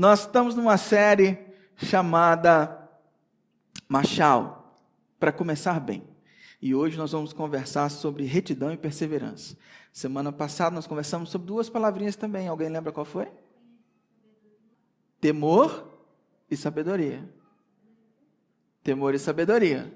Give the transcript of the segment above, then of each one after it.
Nós estamos numa série chamada Machal, para começar bem. E hoje nós vamos conversar sobre retidão e perseverança. Semana passada nós conversamos sobre duas palavrinhas também. Alguém lembra qual foi? Temor e sabedoria. Temor e sabedoria.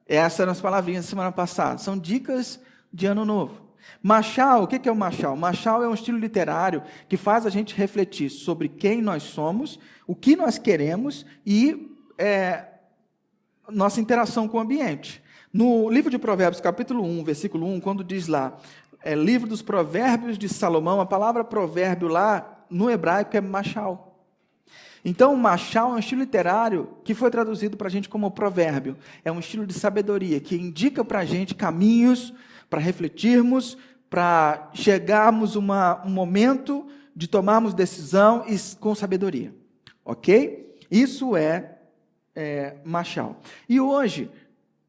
Essas eram as palavrinhas da semana passada. São dicas de ano novo. Machal, o que é o Machal? Machal é um estilo literário que faz a gente refletir sobre quem nós somos, o que nós queremos e nossa interação com o ambiente. No livro de Provérbios, capítulo 1, versículo 1, quando diz lá, livro dos provérbios de Salomão, a palavra provérbio lá no hebraico é Machal. Então, o Machal é um estilo literário que foi traduzido para a gente como provérbio. É um estilo de sabedoria que indica para a gente caminhos para refletirmos, para chegarmos um momento de tomarmos decisão com sabedoria. Ok? Isso é Machal. E hoje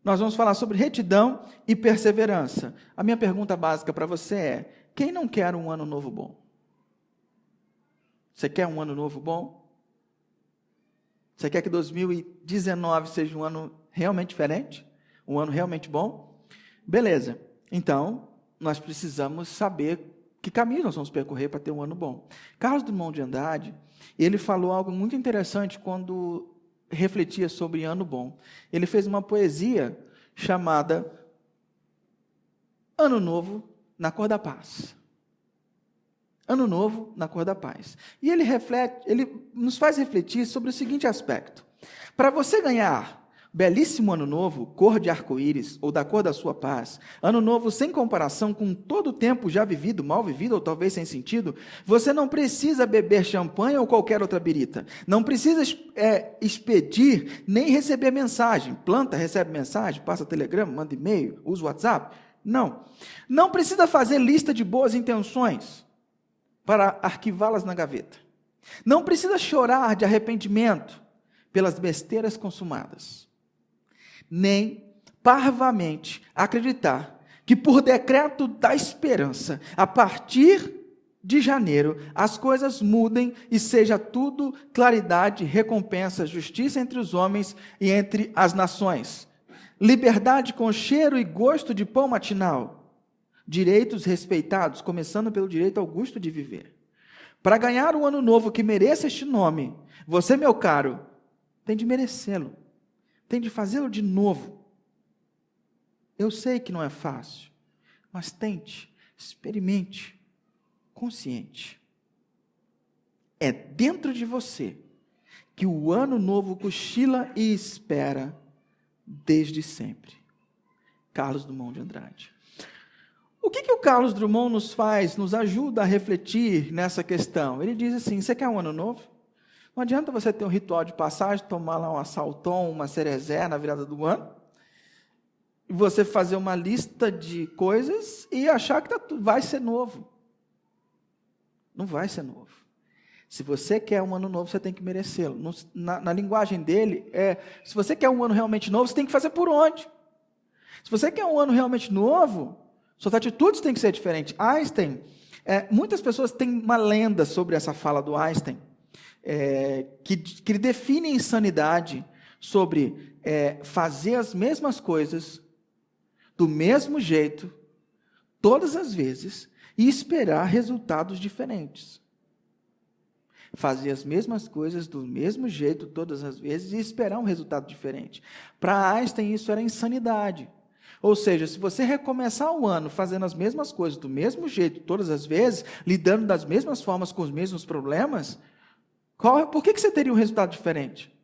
nós vamos falar sobre retidão e perseverança. A minha pergunta básica para você é: quem não quer um ano novo bom? Você quer um ano novo bom? Você quer que 2019 seja um ano realmente diferente? Um ano realmente bom? Beleza. Então, nós precisamos saber que caminho nós vamos percorrer para ter um ano bom. Carlos Drummond de Andrade, ele falou algo muito interessante quando refletia sobre ano bom. Ele fez uma poesia chamada Ano Novo na Cor da Paz. Ano Novo na Cor da Paz. E ele nos faz refletir sobre o seguinte aspecto. Para você ganhar belíssimo ano novo, cor de arco-íris, ou da cor da sua paz, ano novo sem comparação com todo o tempo já vivido, mal vivido, ou talvez sem sentido, você não precisa beber champanhe ou qualquer outra birita, não precisa expedir, nem receber mensagem, planta, recebe mensagem, passa telegrama, manda e-mail, usa o WhatsApp, não precisa fazer lista de boas intenções, para arquivá-las na gaveta, não precisa chorar de arrependimento, pelas besteiras consumadas, nem parvamente acreditar que por decreto da esperança, a partir de janeiro, as coisas mudem e seja tudo claridade, recompensa, justiça entre os homens e entre as nações, liberdade com cheiro e gosto de pão matinal, direitos respeitados, começando pelo direito ao gosto de viver. Para ganhar um ano novo que mereça este nome, você, meu caro, tem de merecê-lo. Tem de fazê-lo de novo. Eu sei que não é fácil, mas tente, experimente, consciente. É dentro de você que o ano novo cochila e espera desde sempre. Carlos Drummond de Andrade. O que o Carlos Drummond nos ajuda a refletir nessa questão? Ele diz assim: você quer um ano novo? Não adianta você ter um ritual de passagem, tomar lá um assaltom, uma cerezé na virada do ano, e você fazer uma lista de coisas e achar que vai ser novo. Não vai ser novo. Se você quer um ano novo, você tem que merecê-lo. Na linguagem dele, se você quer um ano realmente novo, você tem que fazer por onde? Se você quer um ano realmente novo, suas atitudes têm que ser diferentes. Einstein, muitas pessoas têm uma lenda sobre essa fala do Einstein, que define insanidade sobre fazer as mesmas coisas do mesmo jeito todas as vezes e esperar resultados diferentes. Fazer as mesmas coisas do mesmo jeito todas as vezes e esperar um resultado diferente. Para Einstein isso era insanidade. Ou seja, se você recomeçar o ano fazendo as mesmas coisas do mesmo jeito todas as vezes, lidando das mesmas formas com os mesmos problemas, por que você teria um resultado diferente?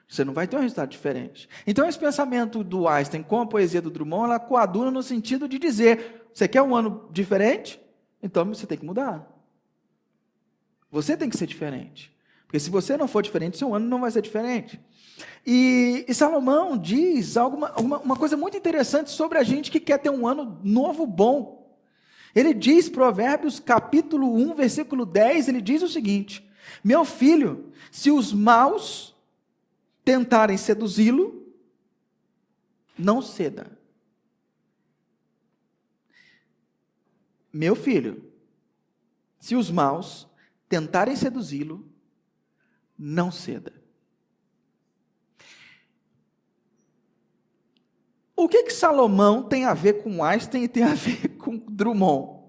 Você não vai ter um resultado diferente. Então, esse pensamento do Einstein com a poesia do Drummond, ela coaduna no sentido de dizer: você quer um ano diferente? Então, você tem que mudar. Você tem que ser diferente. Porque se você não for diferente, seu ano não vai ser diferente. E Salomão diz uma coisa muito interessante sobre a gente que quer ter um ano novo bom. Ele diz, Provérbios capítulo 1, versículo 10, ele diz o seguinte: meu filho, se os maus tentarem seduzi-lo, não ceda. Meu filho, se os maus tentarem seduzi-lo, não ceda. O que Salomão tem a ver com Einstein e tem a ver com Drummond?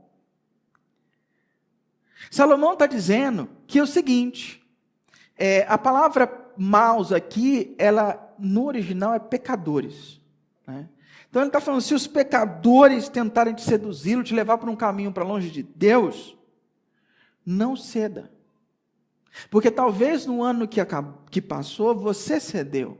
Salomão está dizendo que é o seguinte, a palavra maus aqui, ela no original é pecadores, né? Então ele está falando, se os pecadores tentarem te seduzi-lo, te levar para um caminho para longe de Deus, não ceda. Porque talvez no ano que passou, você cedeu.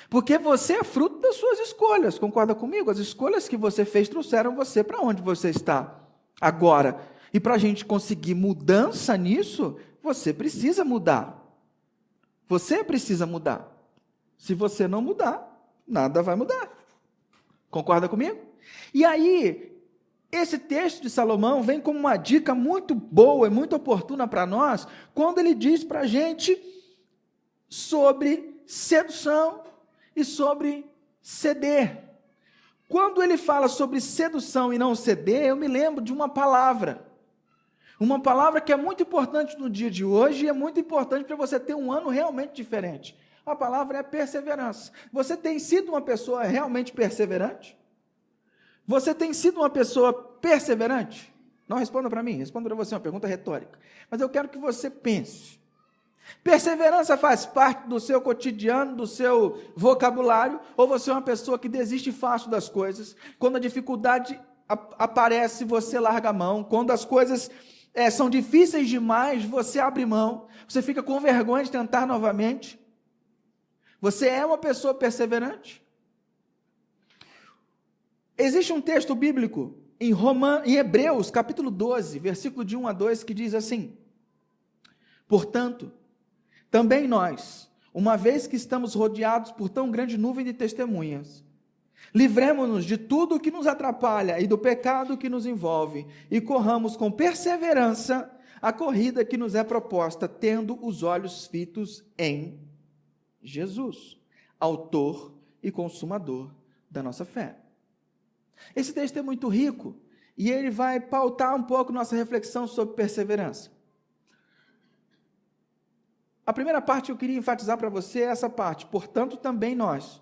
Porque você é fruto das suas escolhas, concorda comigo? As escolhas que você fez trouxeram você para onde você está agora. E para a gente conseguir mudança nisso, você precisa mudar. Você precisa mudar. Se você não mudar, nada vai mudar. Concorda comigo? E aí, esse texto de Salomão vem como uma dica muito boa e muito oportuna para nós, quando ele diz para a gente sobre sedução e sobre ceder. Quando ele fala sobre sedução e não ceder, eu me lembro de uma palavra que é muito importante no dia de hoje e é muito importante para você ter um ano realmente diferente. A palavra é perseverança. Você tem sido uma pessoa realmente perseverante? Você tem sido uma pessoa perseverante? Não responda para mim, responda para você, uma pergunta retórica. Mas eu quero que você pense. Perseverança faz parte do seu cotidiano, do seu vocabulário, ou você é uma pessoa que desiste fácil das coisas? Quando a dificuldade aparece, você larga a mão. Quando as coisas são difíceis demais, você abre mão. Você fica com vergonha de tentar novamente. Você é uma pessoa perseverante? Existe um texto bíblico em Hebreus, capítulo 12, versículo de 1 a 2, que diz assim: portanto, também nós, uma vez que estamos rodeados por tão grande nuvem de testemunhas, livremo-nos de tudo o que nos atrapalha e do pecado que nos envolve, e corramos com perseverança a corrida que nos é proposta, tendo os olhos fitos em Jesus, autor e consumador da nossa fé. Esse texto é muito rico e ele vai pautar um pouco nossa reflexão sobre perseverança. A primeira parte eu queria enfatizar para você é essa parte. Portanto, também nós,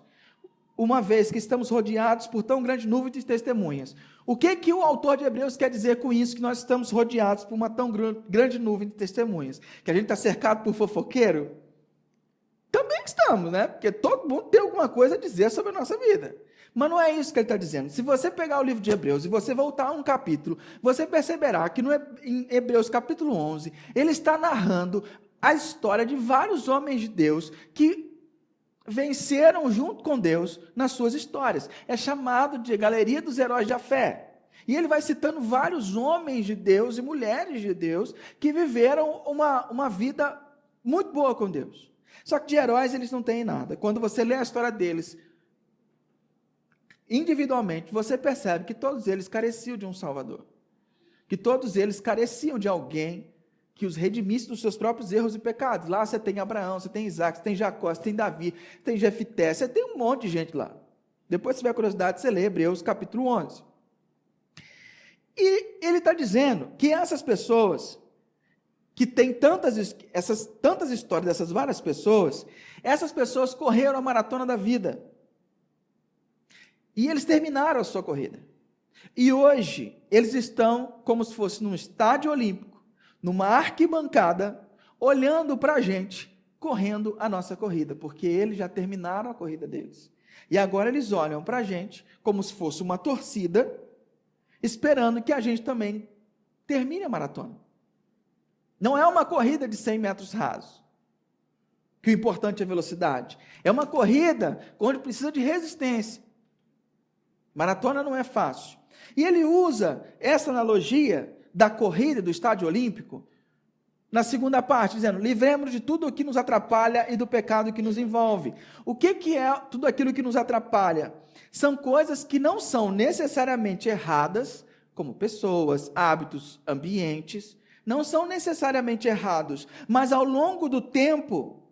uma vez que estamos rodeados por tão grande nuvem de testemunhas. O que o autor de Hebreus quer dizer com isso, que nós estamos rodeados por uma tão grande nuvem de testemunhas? Que a gente está cercado por fofoqueiro? Também estamos, né? Porque todo mundo tem alguma coisa a dizer sobre a nossa vida. Mas não é isso que ele está dizendo. Se você pegar o livro de Hebreus e você voltar a um capítulo, você perceberá que em Hebreus capítulo 11, ele está narrando a história de vários homens de Deus que venceram junto com Deus nas suas histórias. É chamado de Galeria dos Heróis da Fé. E ele vai citando vários homens de Deus e mulheres de Deus que viveram uma vida muito boa com Deus. Só que de heróis eles não têm nada. Quando você lê a história deles individualmente, você percebe que todos eles careciam de um Salvador. Que todos eles careciam de alguém que os redimisse dos seus próprios erros e pecados. Lá você tem Abraão, você tem Isaac, você tem Jacó, você tem Davi, tem Jefité, você tem um monte de gente lá. Depois, se tiver curiosidade, você lê Hebreus capítulo 11. E ele está dizendo que essas pessoas, que têm tantas histórias dessas várias pessoas, essas pessoas correram a maratona da vida. E eles terminaram a sua corrida. E hoje, eles estão como se fosse num estádio olímpico, numa arquibancada, olhando para a gente, correndo a nossa corrida, porque eles já terminaram a corrida deles. E agora eles olham para a gente, como se fosse uma torcida, esperando que a gente também termine a maratona. Não é uma corrida de 100 metros rasos, que o importante é a velocidade. É uma corrida onde precisa de resistência. Maratona não é fácil. E ele usa essa analogia da corrida do estádio olímpico na segunda parte, dizendo: livremos de tudo o que nos atrapalha e do pecado que nos envolve. O que é tudo aquilo que nos atrapalha? São coisas que não são necessariamente erradas, como pessoas, hábitos, ambientes, não são necessariamente errados, mas ao longo do tempo,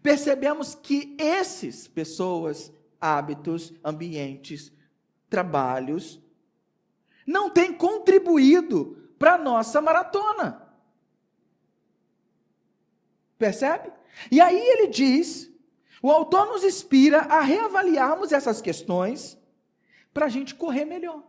percebemos que esses pessoas, hábitos, ambientes, trabalhos, não têm contribuído para a nossa maratona. Percebe? E aí ele diz, o autor nos inspira a reavaliarmos essas questões para a gente correr melhor.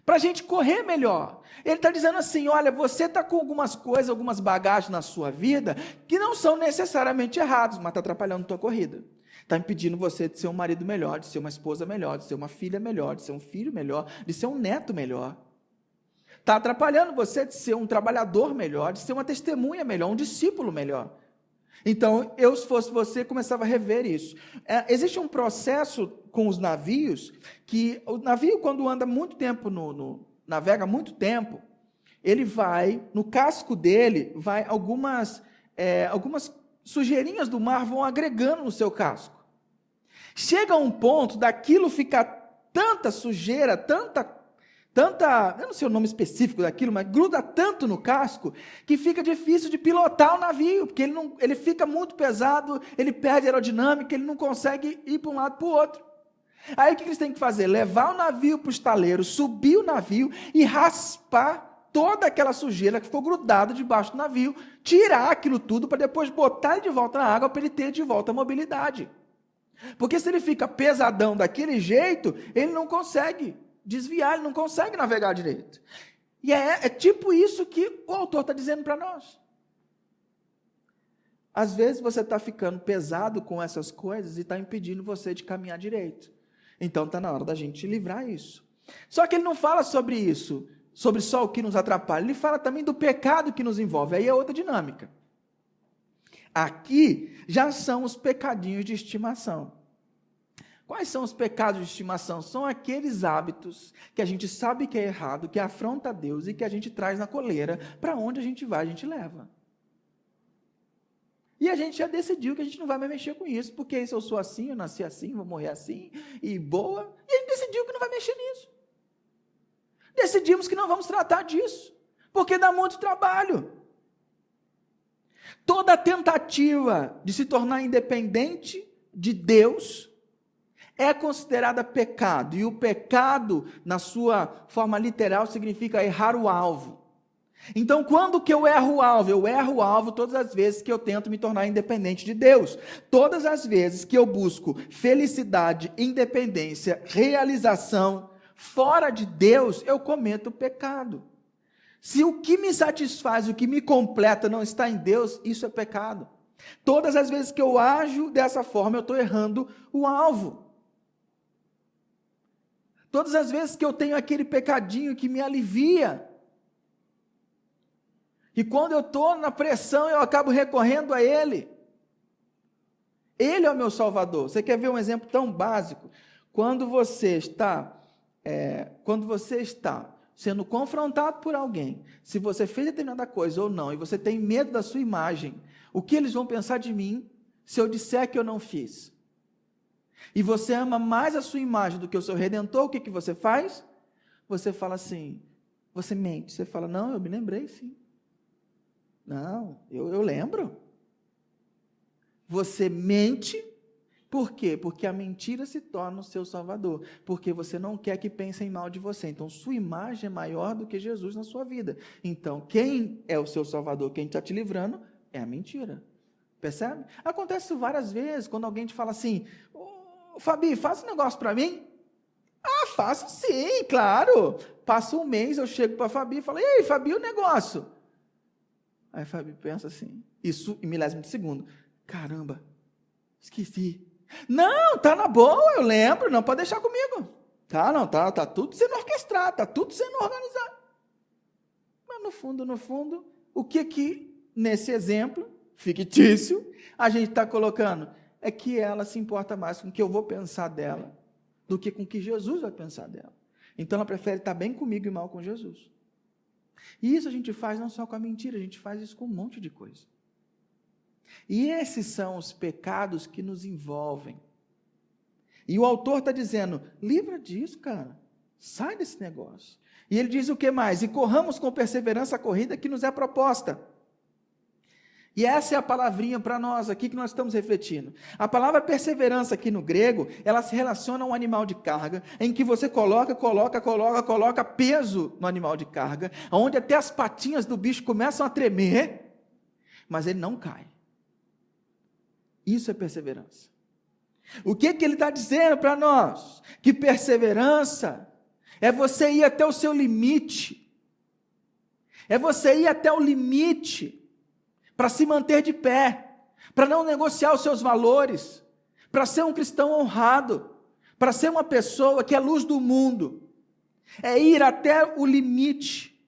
Para a gente correr melhor. Ele está dizendo assim, olha, você está com algumas coisas, algumas bagagens na sua vida que não são necessariamente errados, mas está atrapalhando a tua corrida. Está impedindo você de ser um marido melhor, de ser uma esposa melhor, de ser uma filha melhor, de ser um filho melhor, de ser um neto melhor. Está atrapalhando você de ser um trabalhador melhor, de ser uma testemunha melhor, um discípulo melhor. Então, eu, se fosse você, começava a rever isso. Existe um processo com os navios, que o navio, quando anda muito tempo, navega muito tempo, ele vai, no casco dele, vai algumas sujeirinhas do mar vão agregando no seu casco. Chega a um ponto daquilo ficar tanta sujeira, tanta, eu não sei o nome específico daquilo, mas gruda tanto no casco, que fica difícil de pilotar o navio, porque ele fica muito pesado, ele perde aerodinâmica, ele não consegue ir para um lado para o outro. Aí o que eles têm que fazer? Levar o navio para o estaleiro, subir o navio e raspar toda aquela sujeira que ficou grudada debaixo do navio, tirar aquilo tudo para depois botar ele de volta na água para ele ter de volta a mobilidade. Porque se ele fica pesadão daquele jeito, ele não consegue desviar, ele não consegue navegar direito. E é tipo isso que o autor está dizendo para nós. Às vezes você está ficando pesado com essas coisas e está impedindo você de caminhar direito. Então está na hora da gente livrar isso. Só que ele não fala sobre isso, sobre só o que nos atrapalha, ele fala também do pecado que nos envolve, aí é outra dinâmica. Aqui já são os pecadinhos de estimação. Quais são os pecados de estimação? São aqueles hábitos que a gente sabe que é errado, que afronta a Deus e que a gente traz na coleira, para onde a gente vai, a gente leva. E a gente já decidiu que a gente não vai mais mexer com isso, porque se eu sou assim, eu nasci assim, vou morrer assim, e boa, e a gente decidiu que não vai mexer nisso. Decidimos que não vamos tratar disso, porque dá muito trabalho. Toda tentativa de se tornar independente de Deus é considerada pecado, e o pecado, na sua forma literal, significa errar o alvo. Então, quando que eu erro o alvo? Eu erro o alvo todas as vezes que eu tento me tornar independente de Deus. Todas as vezes que eu busco felicidade, independência, realização fora de Deus, eu cometo pecado. Se o que me satisfaz, o que me completa não está em Deus, isso é pecado. Todas as vezes que eu ajo dessa forma, eu estou errando o alvo. Todas as vezes que eu tenho aquele pecadinho que me alivia, e quando eu estou na pressão, eu acabo recorrendo a Ele. Ele é o meu Salvador. Você quer ver um exemplo tão básico? Quando você está sendo confrontado por alguém, se você fez determinada coisa ou não, e você tem medo da sua imagem, o que eles vão pensar de mim se eu disser que eu não fiz? E você ama mais a sua imagem do que o seu Redentor, o que você faz? Você fala assim, você mente, você fala, não, eu me lembrei sim. Não, eu lembro. Você mente, por quê? Porque a mentira se torna o seu salvador, porque você não quer que pensem mal de você, então sua imagem é maior do que Jesus na sua vida. Então, quem é o seu salvador, quem está te livrando, é a mentira. Percebe? Acontece isso várias vezes, quando alguém te fala assim, Fabi, faz um negócio para mim. Ah, faço sim, claro. Passa um mês, eu chego para a Fabi e falo, ei, Fabi, o negócio? Aí a Fabi pensa assim, isso em milésimo de segundo, caramba, esqueci. Não, tá na boa, eu lembro, não pode deixar comigo. Tá tudo sendo orquestrado, tá tudo sendo organizado. Mas no fundo, o que nesse exemplo fictício a gente está colocando é que ela se importa mais com o que eu vou pensar dela do que com o que Jesus vai pensar dela. Então ela prefere estar bem comigo e mal com Jesus. E isso a gente faz não só com a mentira, a gente faz isso com um monte de coisa. E esses são os pecados que nos envolvem. E o autor está dizendo, livra disso, cara. Sai desse negócio. E ele diz o que mais? E corramos com perseverança a corrida que nos é proposta. E essa é a palavrinha para nós aqui que nós estamos refletindo. A palavra perseverança aqui no grego, ela se relaciona a um animal de carga, em que você coloca peso no animal de carga, onde até as patinhas do bicho começam a tremer, mas ele não cai. Isso é perseverança. O que ele está dizendo para nós? Que perseverança é você ir até o seu limite. É você ir até o limite para se manter de pé, para não negociar os seus valores, para ser um cristão honrado, para ser uma pessoa que é luz do mundo. É ir até o limite.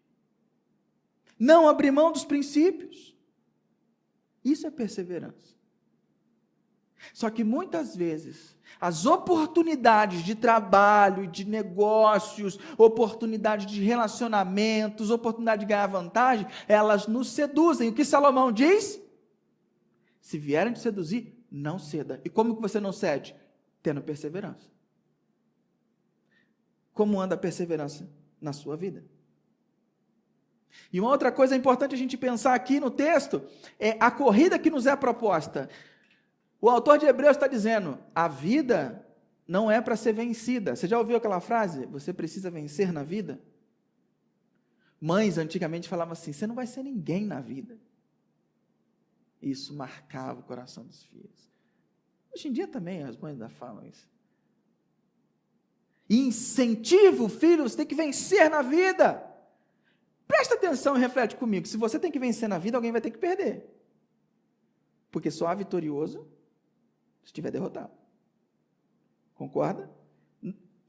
Não abrir mão dos princípios. Isso é perseverança. Só que muitas vezes, as oportunidades de trabalho, de negócios, oportunidades de relacionamentos, oportunidade de ganhar vantagem, elas nos seduzem. O que Salomão diz? Se vierem te seduzir, não ceda. E como que você não cede? Tendo perseverança. Como anda a perseverança na sua vida? E uma outra coisa importante a gente pensar aqui no texto, é a corrida que nos é proposta. O autor de Hebreus está dizendo, a vida não é para ser vencida. Você já ouviu aquela frase? Você precisa vencer na vida? Mães antigamente falavam assim, você não vai ser ninguém na vida. Isso marcava o coração dos filhos. Hoje em dia também as mães ainda falam isso. E incentiva o filho, você tem que vencer na vida. Presta atenção e reflete comigo, se você tem que vencer na vida, alguém vai ter que perder. Porque só há vitorioso se estiver derrotado. Concorda?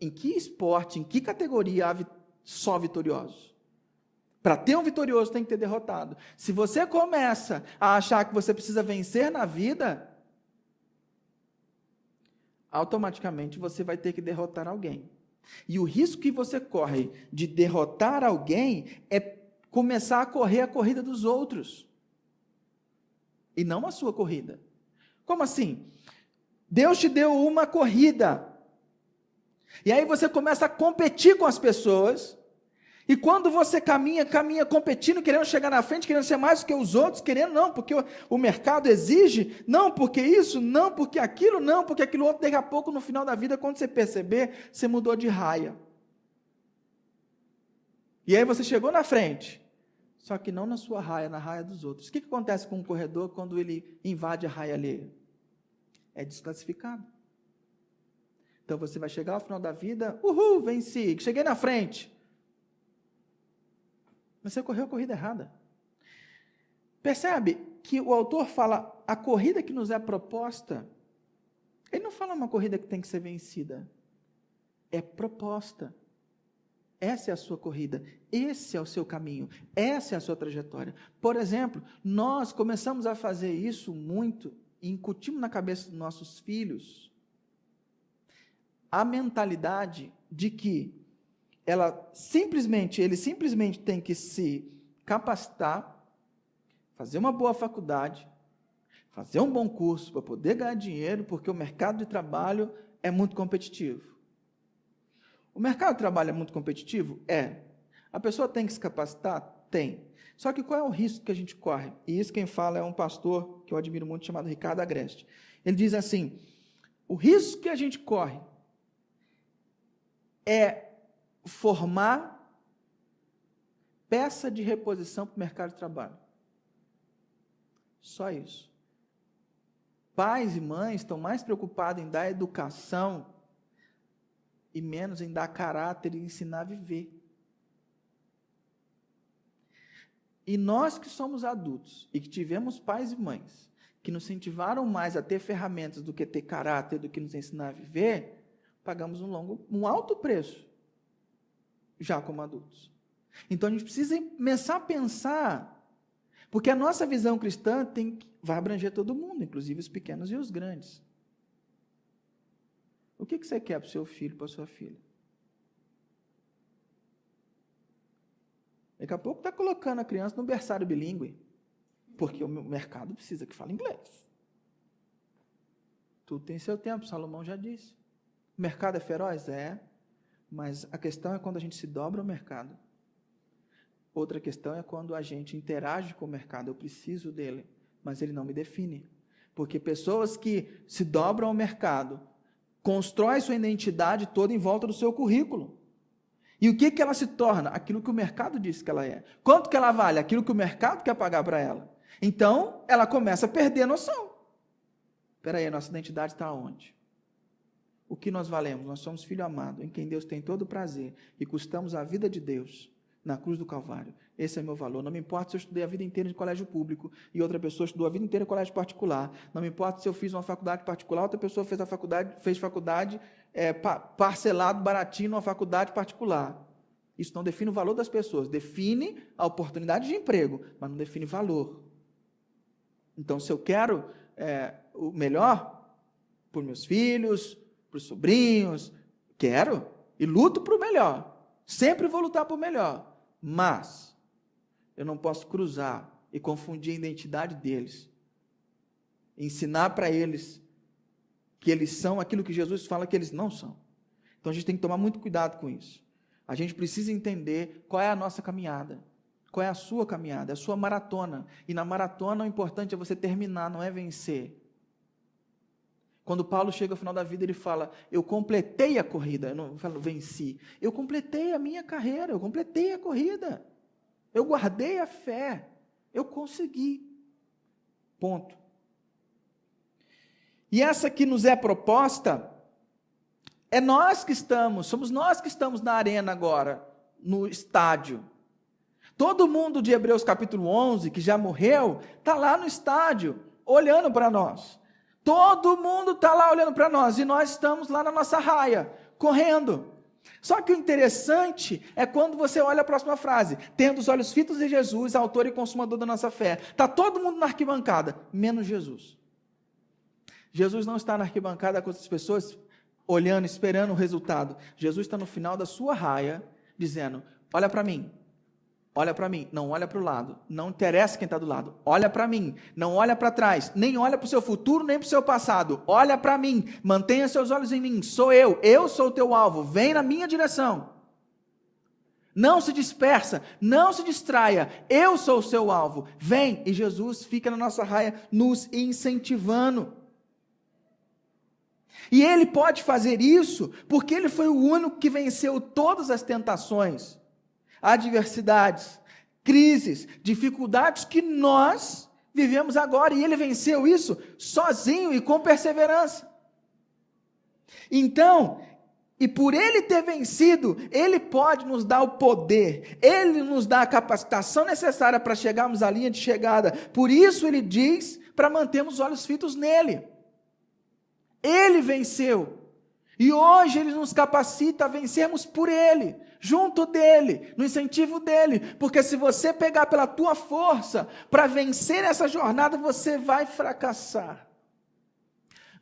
Em que esporte, em que categoria há só vitoriosos? Para ter um vitorioso tem que ter derrotado. Se você começa a achar que você precisa vencer na vida, automaticamente você vai ter que derrotar alguém. E o risco que você corre de derrotar alguém é começar a correr a corrida dos outros. E não a sua corrida. Como assim? Deus te deu uma corrida. E aí você começa a competir com as pessoas. E quando você caminha competindo, querendo chegar na frente, querendo ser mais do que os outros, querendo não, porque o mercado exige, não porque isso, não porque aquilo, não porque aquilo outro, daqui a pouco no final da vida, quando você perceber, você mudou de raia. E aí você chegou na frente, só que não na sua raia, na raia dos outros. O que acontece com um corredor quando ele invade a raia alheia? É desclassificado. Então você vai chegar ao final da vida, uhul, venci, cheguei na frente. Mas você correu a corrida errada. Percebe que o autor fala, a corrida que nos é proposta, ele não fala uma corrida que tem que ser vencida, é proposta. Essa é a sua corrida, esse é o seu caminho, essa é a sua trajetória. Por exemplo, nós começamos a fazer isso muito, e incutimos na cabeça dos nossos filhos a mentalidade de que ele simplesmente tem que se capacitar, fazer uma boa faculdade, fazer um bom curso para poder ganhar dinheiro, porque o mercado de trabalho é muito competitivo. O mercado de trabalho é muito competitivo? É. A pessoa tem que se capacitar? Tem. Só que qual é o risco que a gente corre? E isso quem fala é um pastor que eu admiro muito, chamado Ricardo Agreste. Ele diz assim, o risco que a gente corre é formar peça de reposição para o mercado de trabalho. Só isso. Pais e mães estão mais preocupados em dar educação e menos em dar caráter e ensinar a viver. E nós que somos adultos e que tivemos pais e mães que nos incentivaram mais a ter ferramentas do que ter caráter, do que nos ensinar a viver, pagamos um alto preço, já como adultos. Então a gente precisa começar a pensar, porque a nossa visão cristã vai abranger todo mundo, inclusive os pequenos e os grandes. O que você quer para o seu filho, para a sua filha? Daqui a pouco está colocando a criança no berçário bilíngue, porque o mercado precisa que fale inglês. Tudo tem seu tempo, Salomão já disse. O mercado é feroz? É, mas a questão é quando a gente se dobra ao mercado. Outra questão é quando a gente interage com o mercado, eu preciso dele, mas ele não me define. Porque pessoas que se dobram ao mercado, constroem sua identidade toda em volta do seu currículo. E o que ela se torna? Aquilo que o mercado diz que ela é. Quanto que ela vale? Aquilo que o mercado quer pagar para ela. Então, ela começa a perder a noção. Espera aí, a nossa identidade está onde? O que nós valemos? Nós somos filho amado, em quem Deus tem todo o prazer, e custamos a vida de Deus na cruz do Calvário. Esse é meu valor. Não me importa se eu estudei a vida inteira em colégio público e outra pessoa estudou a vida inteira em colégio particular. Não me importa se eu fiz uma faculdade particular, outra pessoa fez faculdade parcelado, baratinho, numa faculdade particular. Isso não define o valor das pessoas. Define a oportunidade de emprego, mas não define valor. Então, se eu quero o melhor para os meus filhos, para os sobrinhos, quero e luto para o melhor. Sempre vou lutar por melhor. Mas eu não posso cruzar e confundir a identidade deles. Ensinar para eles que eles são aquilo que Jesus fala que eles não são. Então a gente tem que tomar muito cuidado com isso. A gente precisa entender qual é a nossa caminhada. Qual é a sua caminhada, a sua maratona. E na maratona o importante é você terminar, não é vencer. Quando Paulo chega ao final da vida, ele fala, eu completei a corrida, eu não falo venci, eu completei a minha carreira, eu completei a corrida, eu guardei a fé, eu consegui, ponto. E essa que nos é proposta, somos nós que estamos na arena agora, no estádio. Todo mundo de Hebreus capítulo 11, que já morreu, está lá no estádio, olhando para nós. Todo mundo está lá olhando para nós, e nós estamos lá na nossa raia, correndo. Só que o interessante é quando você olha a próxima frase, tendo os olhos fitos em Jesus, autor e consumador da nossa fé. Está todo mundo na arquibancada, menos Jesus. Jesus não está na arquibancada com as pessoas olhando, esperando o resultado. Jesus está no final da sua raia, dizendo, olha para mim, não olha para o lado, não interessa quem está do lado, olha para mim, não olha para trás, nem olha para o seu futuro, nem para o seu passado, olha para mim, mantenha seus olhos em mim, sou eu sou o teu alvo, vem na minha direção, não se dispersa, não se distraia, eu sou o seu alvo, vem, e Jesus fica na nossa raia, nos incentivando, e ele pode fazer isso, porque ele foi o único que venceu todas as tentações, adversidades, crises, dificuldades que nós vivemos agora, e ele venceu isso sozinho e com perseverança. Então, e por ele ter vencido, ele pode nos dar o poder, ele nos dá a capacitação necessária para chegarmos à linha de chegada, por isso ele diz para mantermos os olhos fitos nele. Ele venceu, e hoje ele nos capacita a vencermos por ele, junto dele, no incentivo dele, porque se você pegar pela tua força para vencer essa jornada, você vai fracassar,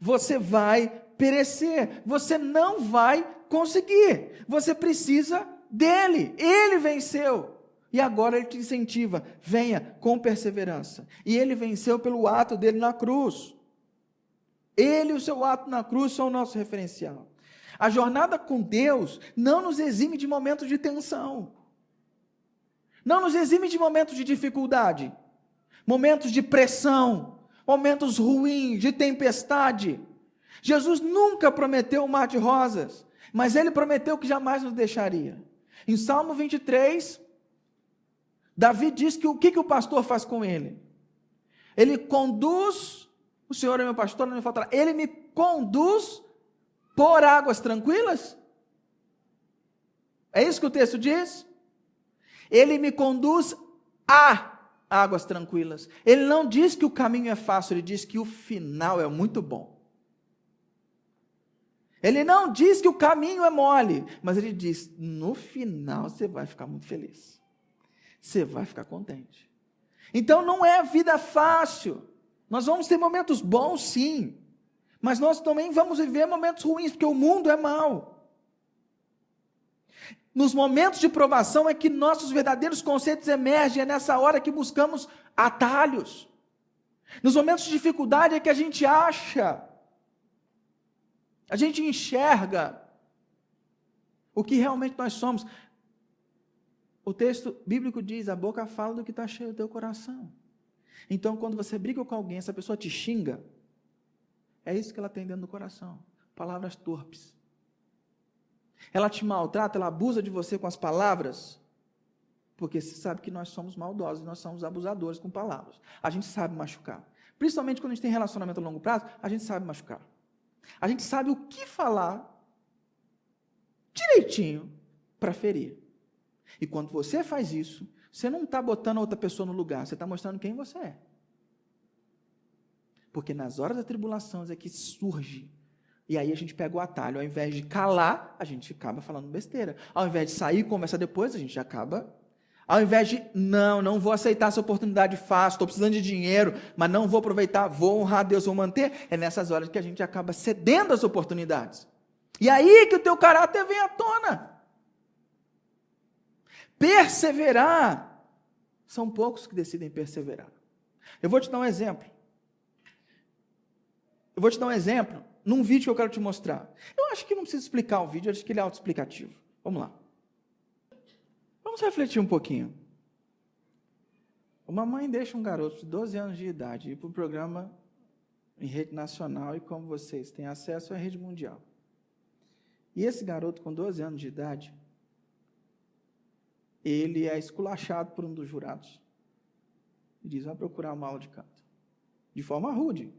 você vai perecer, você não vai conseguir, você precisa dele, ele venceu, e agora ele te incentiva, venha com perseverança, e ele venceu pelo ato dele na cruz, ele e o seu ato na cruz são o nosso referencial. A jornada com Deus não nos exime de momentos de tensão, não nos exime de momentos de dificuldade, momentos de pressão, momentos ruins, de tempestade. Jesus nunca prometeu um mar de rosas, mas ele prometeu que jamais nos deixaria. Em Salmo 23, Davi diz que o que o pastor faz com ele? Ele conduz, o Senhor é meu pastor, não me faltará, ele me conduz por águas tranquilas? É isso que o texto diz? Ele me conduz a águas tranquilas. Ele não diz que o caminho é fácil, ele diz que o final é muito bom. Ele não diz que o caminho é mole, mas ele diz, no final você vai ficar muito feliz. Você vai ficar contente. Então não é vida fácil. Nós vamos ter momentos bons, sim. Mas nós também vamos viver momentos ruins, porque o mundo é mau. Nos momentos de provação é que nossos verdadeiros conceitos emergem, é nessa hora que buscamos atalhos. Nos momentos de dificuldade é que a gente acha, a gente enxerga o que realmente nós somos. O texto bíblico diz, a boca fala do que está cheio do teu coração. Então, quando você briga com alguém, essa pessoa te xinga, é isso que ela tem dentro do coração, palavras torpes. Ela te maltrata, ela abusa de você com as palavras, Porque você sabe que nós somos maldosos, nós somos abusadores com palavras. A gente sabe machucar. Principalmente quando a gente tem relacionamento a longo prazo, a gente sabe machucar. A gente sabe o que falar direitinho para ferir. E quando você faz isso, você não está botando a outra pessoa no lugar, você está mostrando quem você é. Porque nas horas da tribulação é que surge. E aí a gente pega o atalho. Ao invés de calar, a gente acaba falando besteira. Ao invés de sair e conversar depois, a gente acaba... Ao invés de, não vou aceitar essa oportunidade fácil, estou precisando de dinheiro, mas não vou aproveitar, vou honrar a Deus, vou manter. É nessas horas que a gente acaba cedendo às oportunidades. E aí que o teu caráter vem à tona. Perseverar. São poucos que decidem perseverar. Eu vou te dar um exemplo. Num vídeo que eu quero te mostrar. Eu acho que não precisa explicar o vídeo, eu acho que ele é autoexplicativo. Vamos lá. Vamos refletir um pouquinho. Uma mãe deixa um garoto de 12 anos de idade ir para um programa em rede nacional e, como vocês têm acesso, é rede mundial. E esse garoto com 12 anos de idade, ele é esculachado por um dos jurados. E diz, vai procurar uma aula de canto. De forma rude.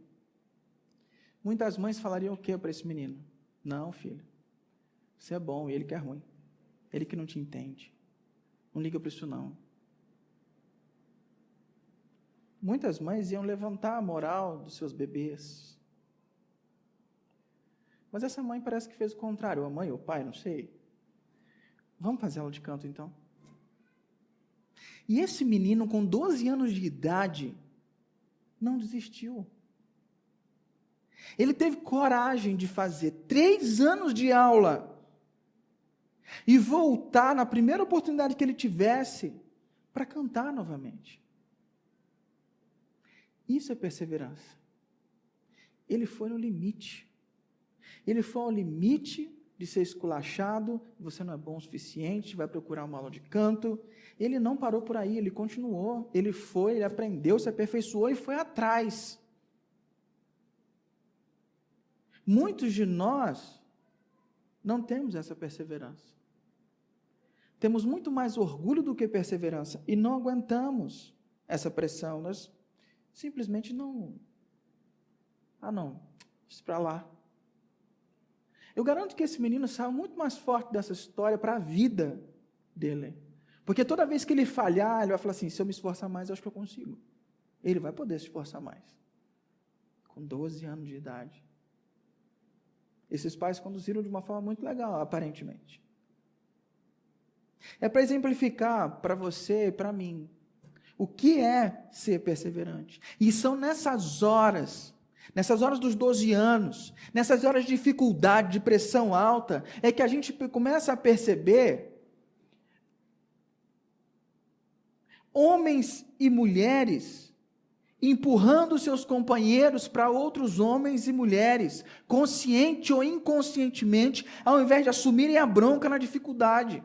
Muitas mães falariam o que para esse menino? Não, filho, você é bom, ele que é ruim. Ele que não te entende. Não liga para isso não. Muitas mães iam levantar a moral dos seus bebês. Mas essa mãe parece que fez o contrário. A mãe ou o pai, não sei. Vamos fazer aula de canto então? E esse menino com 12 anos de idade não desistiu. Ele teve coragem de fazer 3 anos de aula e voltar na primeira oportunidade que ele tivesse para cantar novamente. Isso é perseverança. Ele foi no limite. Ele foi ao limite de ser esculachado, você não é bom o suficiente, vai procurar uma aula de canto. Ele não parou por aí, ele continuou, ele foi, ele aprendeu, se aperfeiçoou e foi atrás. Muitos de nós não temos essa perseverança. Temos muito mais orgulho do que perseverança e não aguentamos essa pressão. Nós simplesmente não... isso para lá. Eu garanto que esse menino saiu muito mais forte dessa história para a vida dele. Porque toda vez que ele falhar, ele vai falar assim, se eu me esforçar mais, eu acho que eu consigo. Ele vai poder se esforçar mais. Com 12 anos de idade. Esses pais conduziram de uma forma muito legal, aparentemente. É para exemplificar para você e para mim o que é ser perseverante. E são nessas horas dos 12 anos, nessas horas de dificuldade, de pressão alta, é que a gente começa a perceber homens e mulheres empurrando seus companheiros para outros homens e mulheres, consciente ou inconscientemente, ao invés de assumirem a bronca na dificuldade.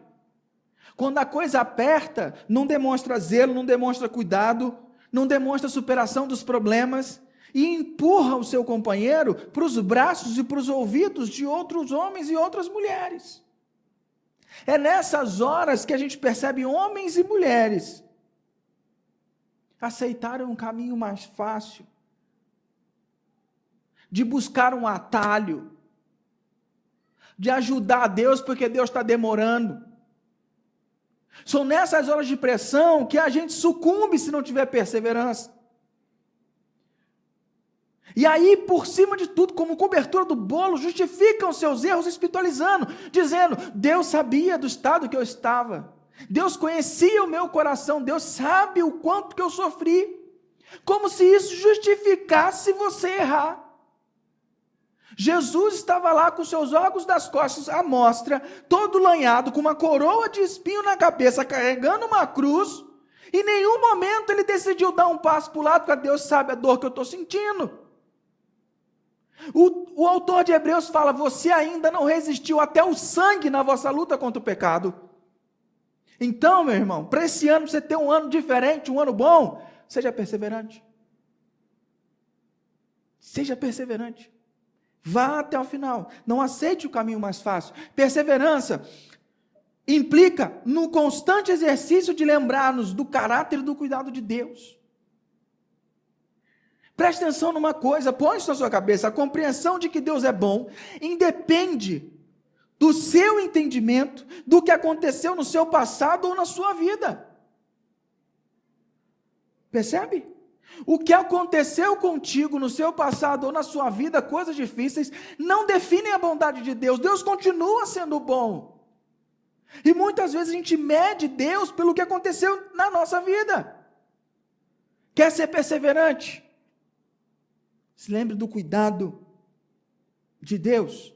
Quando a coisa aperta, não demonstra zelo, não demonstra cuidado, não demonstra superação dos problemas, e empurra o seu companheiro para os braços e para os ouvidos de outros homens e outras mulheres. É nessas horas que a gente percebe homens e mulheres aceitaram um caminho mais fácil, de buscar um atalho, de ajudar a Deus porque Deus está demorando. São nessas horas de pressão que a gente sucumbe se não tiver perseverança. E aí, por cima de tudo, como cobertura do bolo, justificam seus erros espiritualizando, dizendo, Deus sabia do estado que eu estava. Deus conhecia o meu coração, Deus sabe o quanto que eu sofri. Como se isso justificasse você errar. Jesus estava lá com seus órgãos das costas à mostra, todo lanhado, com uma coroa de espinho na cabeça, carregando uma cruz, e em nenhum momento ele decidiu dar um passo para o lado, porque Deus sabe a dor que eu estou sentindo. O autor de Hebreus fala, você ainda não resistiu até o sangue na vossa luta contra o pecado. Então, meu irmão, para esse ano, você ter um ano diferente, um ano bom, seja perseverante. Seja perseverante. Vá até o final. Não aceite o caminho mais fácil. Perseverança implica no constante exercício de lembrar-nos do caráter e do cuidado de Deus. Preste atenção numa coisa, põe isso na sua cabeça, a compreensão de que Deus é bom independe do seu entendimento do que aconteceu no seu passado ou na sua vida. Percebe? O que aconteceu contigo no seu passado ou na sua vida, coisas difíceis, não definem a bondade de Deus. Deus continua sendo bom. E muitas vezes a gente mede Deus pelo que aconteceu na nossa vida. Quer ser perseverante? Se lembre do cuidado de Deus.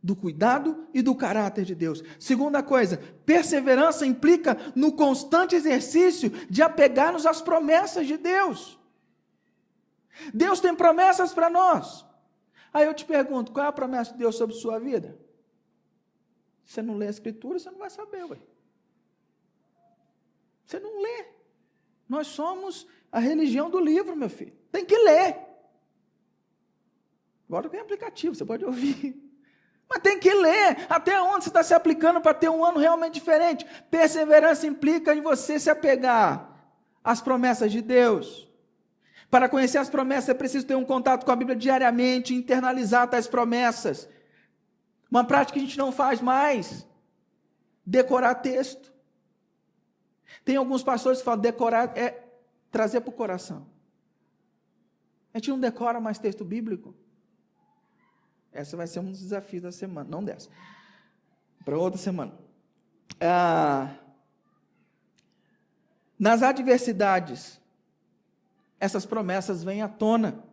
Do cuidado e do caráter de Deus. Segunda coisa, perseverança implica no constante exercício de apegar-nos às promessas de Deus. Deus tem promessas para nós. Aí eu te pergunto, qual é a promessa de Deus sobre sua vida? Se você não lê a Escritura, você não vai saber, ué. Você não lê. Nós somos a religião do livro, meu filho. Tem que ler. Agora tem aplicativo, você pode ouvir. Mas tem que ler. Até onde você está se aplicando para ter um ano realmente diferente? Perseverança implica em você se apegar às promessas de Deus. Para conhecer as promessas, é preciso ter um contato com a Bíblia diariamente, internalizar tais promessas. Uma prática que a gente não faz mais. Decorar texto. Tem alguns pastores que falam decorar é trazer para o coração. A gente não decora mais texto bíblico. Essa vai ser um dos desafios da semana, não dessa. Para outra semana. Nas adversidades, essas promessas vêm à tona.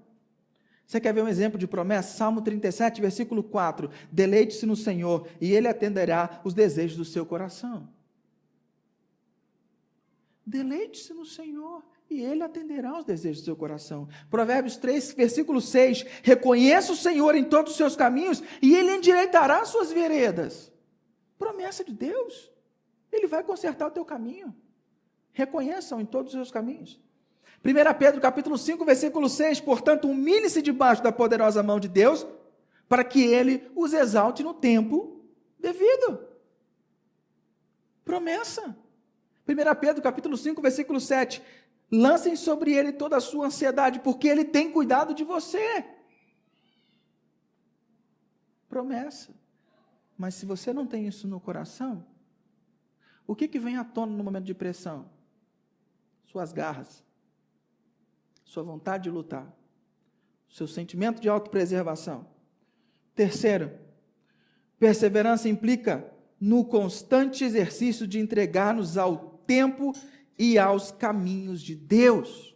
Você quer ver um exemplo de promessa? Salmo 37, versículo 4. Deleite-se no Senhor, e Ele atenderá os desejos do seu coração. Deleite-se no Senhor, e Ele atenderá os desejos do seu coração. Provérbios 3, versículo 6. Reconheça o Senhor em todos os seus caminhos, e Ele endireitará as suas veredas. Promessa de Deus. Ele vai consertar o teu caminho. Reconheça-o em todos os seus caminhos. 1 Pedro capítulo 5, versículo 6, portanto, humilhe-se debaixo da poderosa mão de Deus, para que Ele os exalte no tempo devido. Promessa. 1 Pedro capítulo 5, versículo 7, lancem sobre Ele toda a sua ansiedade, porque Ele tem cuidado de você. Promessa. Mas se você não tem isso no coração, o que vem à tona no momento de pressão? Suas garras. Sua vontade de lutar, seu sentimento de autopreservação. Terceiro, perseverança implica no constante exercício de entregar-nos ao tempo e aos caminhos de Deus.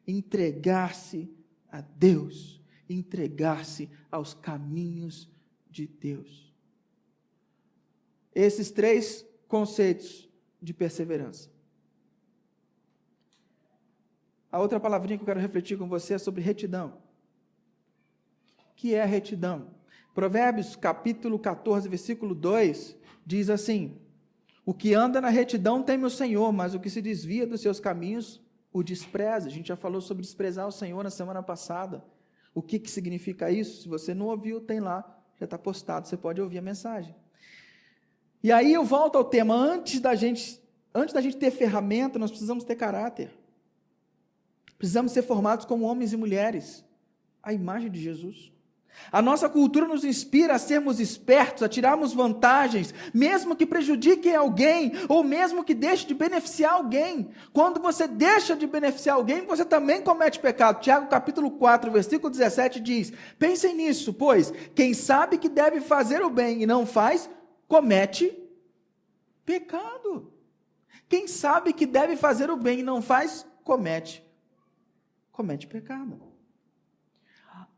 Entregar-se a Deus, entregar-se aos caminhos de Deus. Esses três conceitos de perseverança. A outra palavrinha que eu quero refletir com você é sobre retidão. O que é a retidão? Provérbios capítulo 14, versículo 2, diz assim: o que anda na retidão teme o Senhor, mas o que se desvia dos seus caminhos o despreza. A gente já falou sobre desprezar o Senhor na semana passada. O que significa isso? Se você não ouviu, tem lá, já está postado, você pode ouvir a mensagem. E aí eu volto ao tema, antes da gente ter ferramenta, nós precisamos ter caráter. Precisamos ser formados como homens e mulheres, à imagem de Jesus. A nossa cultura nos inspira a sermos espertos, a tirarmos vantagens, mesmo que prejudiquem alguém, ou mesmo que deixe de beneficiar alguém. Quando você deixa de beneficiar alguém, você também comete pecado. Tiago capítulo 4, versículo 17 diz, pensem nisso, pois quem sabe que deve fazer o bem e não faz, comete pecado. Quem sabe que deve fazer o bem e não faz, comete pecado.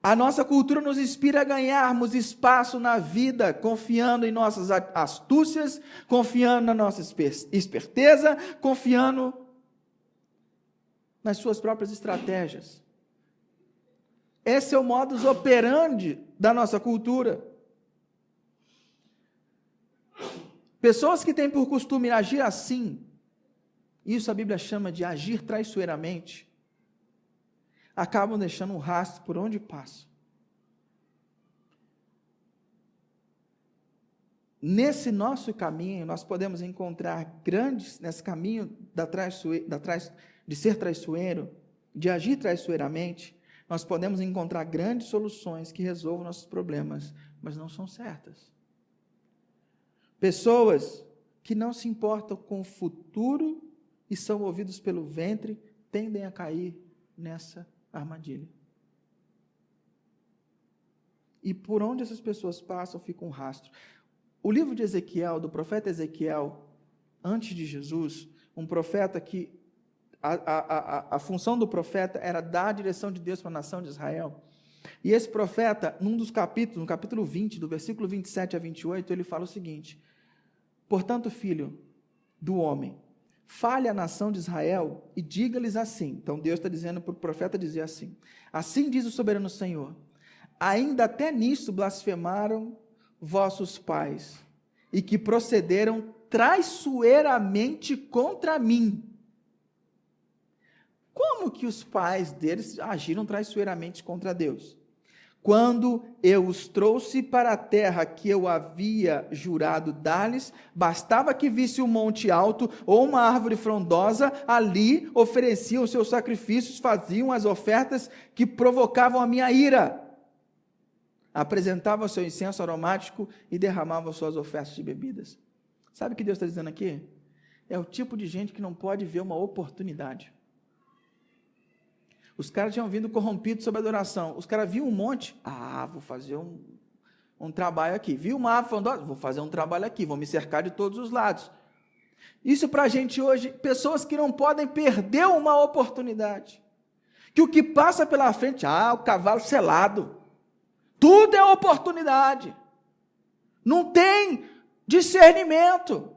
A nossa cultura nos inspira a ganharmos espaço na vida, confiando em nossas astúcias, confiando na nossa esperteza, confiando nas suas próprias estratégias. Esse é o modus operandi da nossa cultura. Pessoas que têm por costume agir assim, isso a Bíblia chama de agir traiçoeiramente, acabam deixando um rastro por onde passam. nesse nosso caminho, nós podemos encontrar grandes, nesse caminho de ser traiçoeiro, de agir traiçoeiramente, nós podemos encontrar grandes soluções que resolvam nossos problemas, mas não são certas. Pessoas que não se importam com o futuro e são movidos pelo ventre, tendem a cair nessa armadilha. E por onde essas pessoas passam, fica um rastro. O livro de Ezequiel, do profeta Ezequiel, antes de Jesus, um profeta que a função do profeta era dar a direção de Deus para a nação de Israel. E esse profeta, num dos capítulos, no capítulo 20, do versículo 27 a 28, ele fala o seguinte: portanto, filho do homem, fale à nação de Israel e diga-lhes assim. Então Deus está dizendo para o profeta dizer assim: assim diz o soberano Senhor, ainda até nisso blasfemaram vossos pais, e que procederam traiçoeiramente contra mim. Como que os pais deles agiram traiçoeiramente contra Deus? Quando eu os trouxe para a terra que eu havia jurado dar-lhes, bastava que visse um monte alto ou uma árvore frondosa, ali ofereciam os seus sacrifícios, faziam as ofertas que provocavam a minha ira, apresentavam o seu incenso aromático e derramavam suas ofertas de bebidas. Sabe o que Deus está dizendo aqui? É o tipo de gente que não pode ver uma oportunidade. Os caras tinham vindo corrompidos sobre a adoração. Os caras viam um monte. Vou fazer um trabalho aqui. Viu uma árvore frondosa? Vou fazer um trabalho aqui. Vou me cercar de todos os lados. Isso para a gente hoje, pessoas que não podem perder uma oportunidade. Que o que passa pela frente, o cavalo selado. Tudo é oportunidade. Não tem discernimento.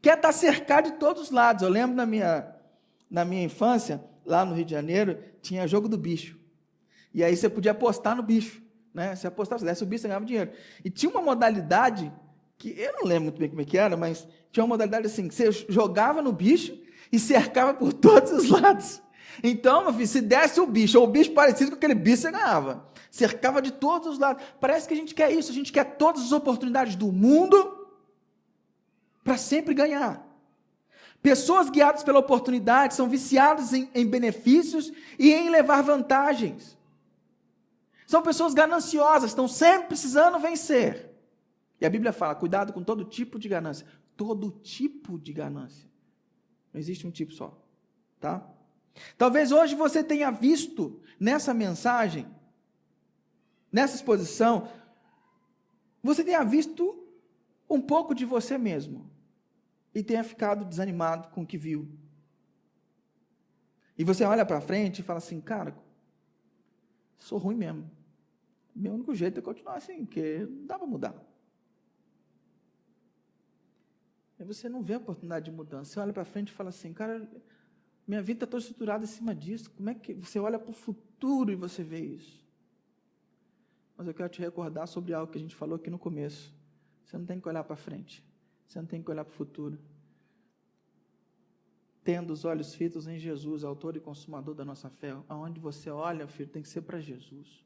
Quer estar cercado de todos os lados. Eu lembro na minha infância, lá no Rio de Janeiro, tinha jogo do bicho. E aí você podia apostar no bicho, né? Você apostava, se desse o bicho, você ganhava dinheiro. E tinha uma modalidade, que eu não lembro muito bem como é que era, mas tinha uma modalidade assim, que você jogava no bicho e cercava por todos os lados. Então, meu filho, se desse o bicho, ou o bicho parecido com aquele bicho, você ganhava. Cercava de todos os lados. Parece que a gente quer isso, a gente quer todas as oportunidades do mundo para sempre ganhar. Pessoas guiadas pela oportunidade são viciadas em benefícios e em levar vantagens. São pessoas gananciosas, estão sempre precisando vencer. E a Bíblia fala, cuidado com todo tipo de ganância. Todo tipo de ganância. Não existe um tipo só, tá? Talvez hoje você tenha visto nessa mensagem, nessa exposição, você tenha visto um pouco de você mesmo. E tenha ficado desanimado com o que viu. E você olha para frente e fala assim, cara, sou ruim mesmo. Meu único jeito é continuar assim, porque não dá para mudar. Aí você não vê a oportunidade de mudança. Você olha para frente e fala assim, cara, minha vida está toda estruturada em cima disso. Como é que você olha para o futuro e você vê isso? Mas eu quero te recordar sobre algo que a gente falou aqui no começo. Você não tem que olhar para frente. Você não tem que olhar para o futuro. Tendo os olhos fitos em Jesus, autor e consumador da nossa fé. Aonde você olha, filho, tem que ser para Jesus.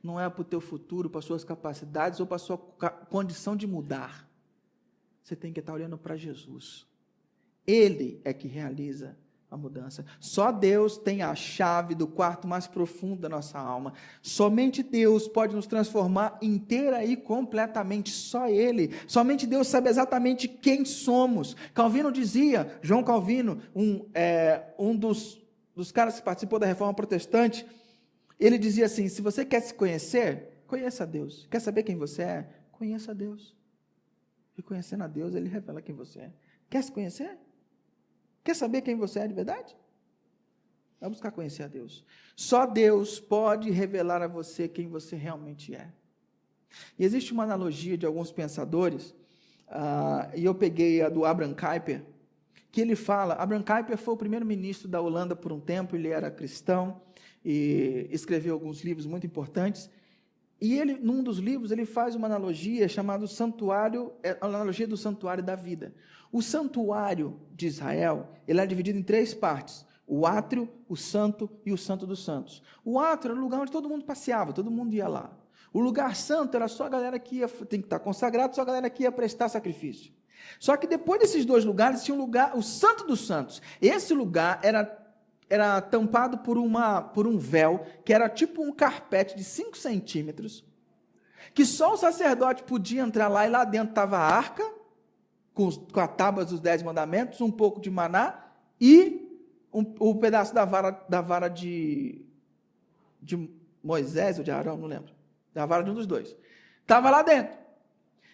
Não é para o teu futuro, para as suas capacidades ou para a sua condição de mudar. Você tem que estar olhando para Jesus. Ele é que realiza a mudança. Só Deus tem a chave do quarto mais profundo da nossa alma. Somente Deus pode nos transformar inteira e completamente. Só Ele. Somente Deus sabe exatamente quem somos. Calvino dizia, João Calvino, um dos caras que participou da Reforma Protestante, ele dizia assim, se você quer se conhecer, conheça a Deus. Quer saber quem você é? Conheça a Deus. E conhecendo a Deus, Ele revela quem você é. Quer se conhecer? Quer saber quem você é de verdade? Vai buscar conhecer a Deus. Só Deus pode revelar a você quem você realmente é. E existe uma analogia de alguns pensadores, e eu peguei a do Abraham Kuyper, que ele fala, Abraham Kuyper foi o primeiro-ministro da Holanda por um tempo, ele era cristão, e escreveu alguns livros muito importantes, e ele, num dos livros, ele faz uma analogia chamada santuário, a analogia do santuário da vida. O santuário de Israel, ele é dividido em 3 partes, o átrio, o santo e o santo dos santos. O átrio era o lugar onde todo mundo passeava, todo mundo ia lá. O lugar santo era só a galera que tem que estar consagrado, só a galera que ia prestar sacrifício. Só que depois desses dois lugares tinha um lugar, o Santo dos Santos. Esse lugar era tampado por um véu, que era tipo um carpete de 5 centímetros, que só o sacerdote podia entrar lá, e lá dentro estava a arca, com a tábua dos 10 mandamentos, um pouco de maná, e um pedaço da vara de Moisés ou de Arão, não lembro, da vara de um dos dois. Estava lá dentro.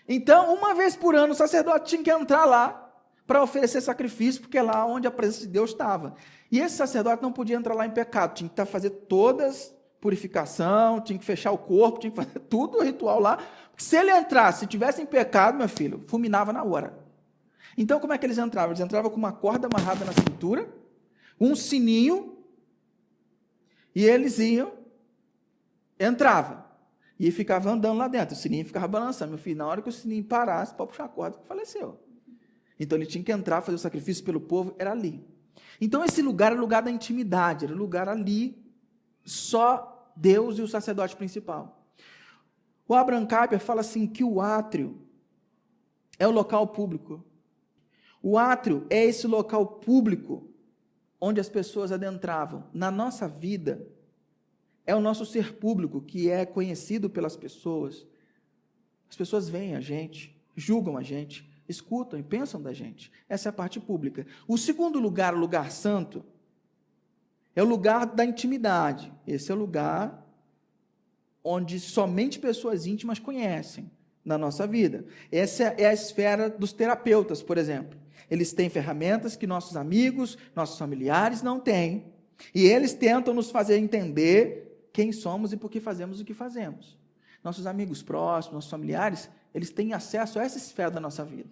Então, uma vez por ano, o sacerdote tinha que entrar lá para oferecer sacrifício, porque é lá onde a presença de Deus estava. E esse sacerdote não podia entrar lá em pecado, tinha que fazer todas purificação, tinha que fechar o corpo, tinha que fazer tudo o ritual lá. Se ele entrasse, se tivesse em pecado, meu filho, fulminava na hora. Então, como é que eles entravam? Eles entravam com uma corda amarrada na cintura, um sininho, e eles entravam. E ficava andando lá dentro, o sininho ficava balançando. Meu filho, na hora que o sininho parasse, pode puxar a corda, faleceu. Então ele tinha que entrar, fazer o sacrifício pelo povo, era ali. Então esse lugar era o lugar da intimidade, era o lugar ali, só Deus e o sacerdote principal. O Abraham Kuyper fala assim, que o átrio é o local público. O átrio é esse local público, onde as pessoas adentravam. Na nossa vida, é o nosso ser público, que é conhecido pelas pessoas. As pessoas veem a gente, julgam a gente, escutam e pensam da gente. Essa é a parte pública. O segundo lugar, o lugar santo, é o lugar da intimidade. Esse é o lugar onde somente pessoas íntimas conhecem na nossa vida. Essa é a esfera dos terapeutas, por exemplo. Eles têm ferramentas que nossos amigos, nossos familiares não têm. E eles tentam nos fazer entender quem somos e por que fazemos o que fazemos. Nossos amigos próximos, nossos familiares, eles têm acesso a essa esfera da nossa vida.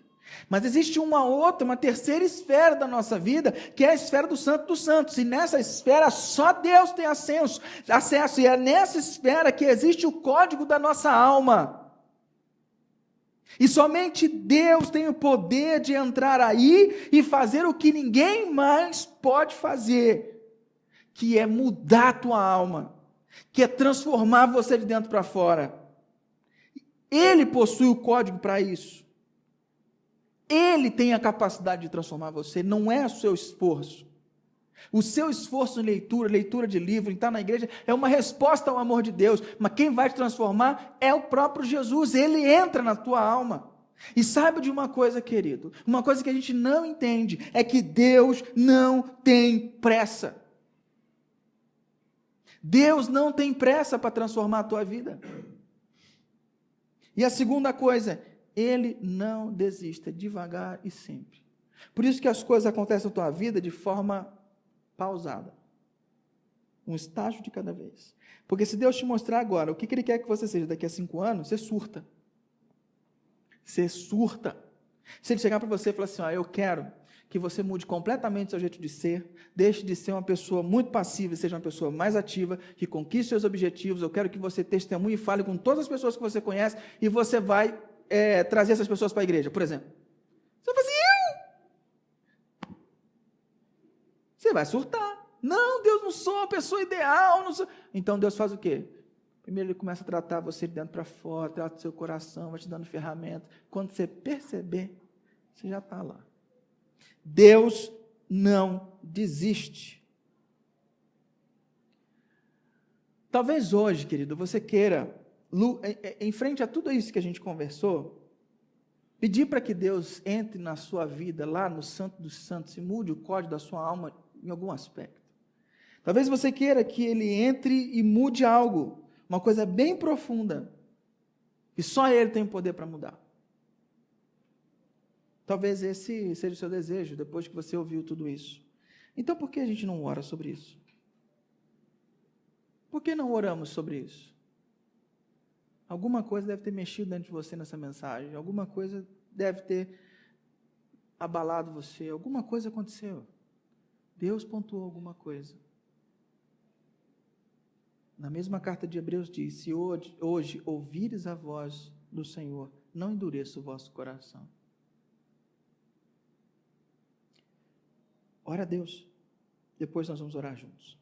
Mas existe uma terceira esfera da nossa vida, que é a esfera do Santo dos Santos. E nessa esfera só Deus tem acesso. E é nessa esfera que existe o código da nossa alma. E somente Deus tem o poder de entrar aí e fazer o que ninguém mais pode fazer, que é mudar a tua alma, que é transformar você de dentro para fora. Ele possui o código para isso. Ele tem a capacidade de transformar você, não é o seu esforço. O seu esforço em leitura de livro, em estar na igreja, é uma resposta ao amor de Deus, mas quem vai te transformar é o próprio Jesus, ele entra na tua alma. E saiba de uma coisa, querido, uma coisa que a gente não entende, é que Deus não tem pressa. Deus não tem pressa para transformar a tua vida. E a segunda coisa, Ele não desista, devagar e sempre. Por isso que as coisas acontecem na tua vida de forma pausada. Um estágio de cada vez. Porque se Deus te mostrar agora o que Ele quer que você seja daqui a 5 anos, você surta. Você surta. Se Ele chegar para você e falar assim, eu quero que você mude completamente o seu jeito de ser, deixe de ser uma pessoa muito passiva e seja uma pessoa mais ativa, que conquiste seus objetivos, eu quero que você testemunhe e fale com todas as pessoas que você conhece e você vai trazer essas pessoas para a igreja, por exemplo. Você vai assim, você vai surtar. Não, Deus, não sou a pessoa ideal. Não sou. Então Deus faz o quê? Primeiro Ele começa a tratar você de dentro para fora, trata o seu coração, vai te dando ferramentas. Quando você perceber, você já está lá. Deus não desiste. Talvez hoje, querido, você queira, em frente a tudo isso que a gente conversou, pedir para que Deus entre na sua vida, lá no Santo dos Santos, e mude o código da sua alma em algum aspecto. Talvez você queira que Ele entre e mude algo, uma coisa bem profunda, e só Ele tem o poder para mudar. Talvez esse seja o seu desejo, depois que você ouviu tudo isso. Então, por que a gente não ora sobre isso? Por que não oramos sobre isso? Alguma coisa deve ter mexido dentro de você nessa mensagem, alguma coisa deve ter abalado você, alguma coisa aconteceu. Deus pontuou alguma coisa. Na mesma carta de Hebreus diz, se hoje ouvires a voz do Senhor, não endureça o vosso coração. Ora a Deus, depois nós vamos orar juntos.